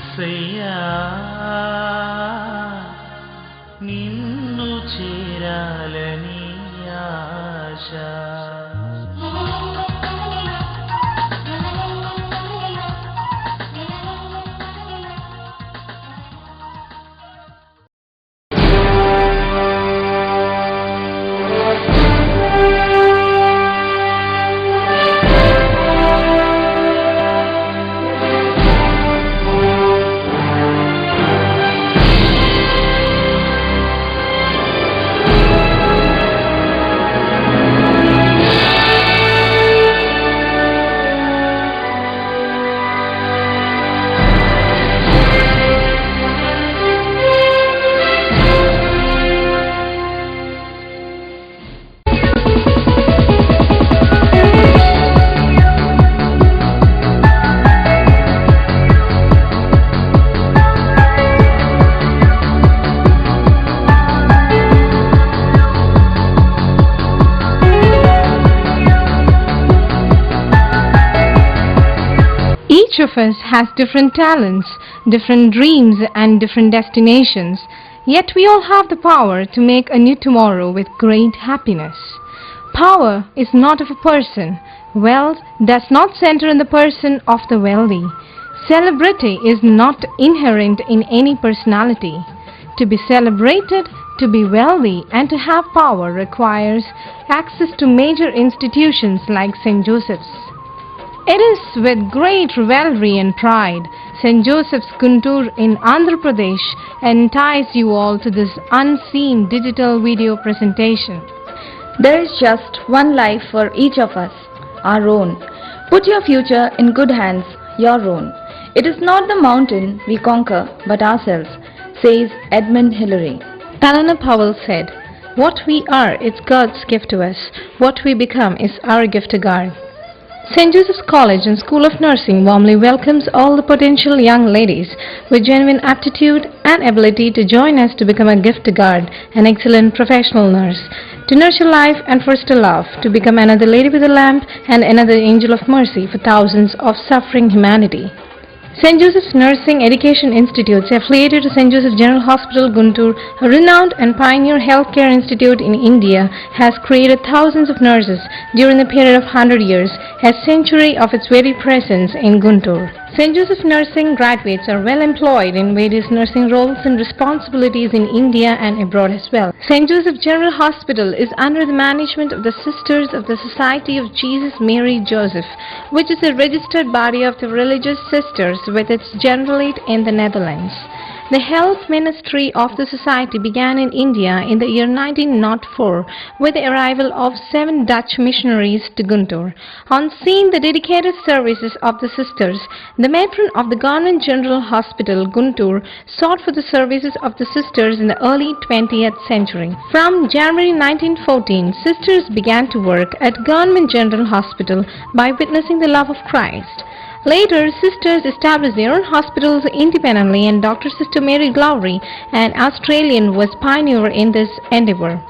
యేసయ్యా నిన్ను చేరాలని ఆశ. Each of us has different talents, different dreams and different destinations, yet we all have the power to make a new tomorrow with great happiness. Power is not of a person. Wealth does not center in the person of the wealthy. Celebrity is not inherent in any personality. To be celebrated, to be wealthy and to have power requires access to major institutions like St. Joseph's. It is with great rivalry and pride St. Joseph's Guntur in Andhra Pradesh entice you all to this unseen digital video presentation. There is just one life for each of us, our own. Put your future in good hands, your own. It is not the mountain we conquer but ourselves, says Edmund Hillary. Eleanor Powell said, "What we are is God's gift to us. What we become is our gift to God." St. Joseph's College and School of Nursing warmly welcomes all the potential young ladies with genuine aptitude and ability to join us to become a gift to God, an excellent professional nurse, to nurture life and foster love, to become another lady with a lamp and another angel of mercy for thousands of suffering humanity. St. Joseph's Nursing Education Institutes, affiliated to St. Joseph General Hospital, Guntur, a renowned and pioneer healthcare institute in India, has created thousands of nurses during the period of 100 years, a century of its very presence in Guntur. St. Joseph Nursing graduates are well employed in various nursing roles and responsibilities in India and abroad as well. St. Joseph General Hospital is under the management of the Sisters of the Society of Jesus Mary Joseph, which is a registered body of the religious sisters with its generalate in the Netherlands. The health ministry of the society began in India in the year 1904 with the arrival of 7 Dutch missionaries to Guntur. On seeing the dedicated services of the sisters, the matron of the Government General Hospital, Guntur, sought for the services of the sisters in the early 20th century. From January 1914, sisters began to work at Government General Hospital by witnessing the love of Christ. Later, sisters established their own hospitals independently, and Dr. Sister Mary Glowry, an Australian, was pioneer in this endeavor.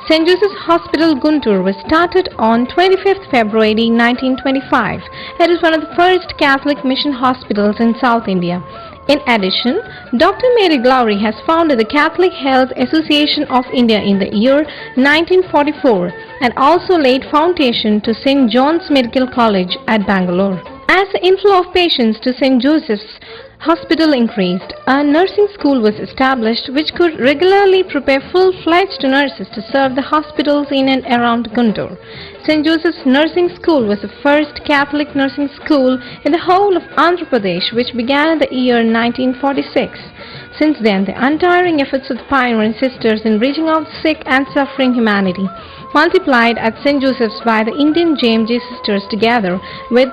St. Joseph's Hospital, Guntur, was started on 25th February 1925. It is one of the first Catholic mission hospitals in South India. In addition, Dr. Mary Glowry has founded the Catholic Health Association of India in the year 1944 and also laid foundation to St. John's Medical College at Bangalore. As the inflow of patients to St. Joseph's Hospital increased, a nursing school was established which could regularly prepare full-fledged nurses to serve the hospitals in and around Guntur. St. Joseph's Nursing School was the first Catholic nursing school in the whole of Andhra Pradesh, which began in the year 1946. Since then, the untiring efforts of the pioneering sisters in reaching out sick and suffering humanity multiplied at St. Joseph's by the Indian JMJ sisters together with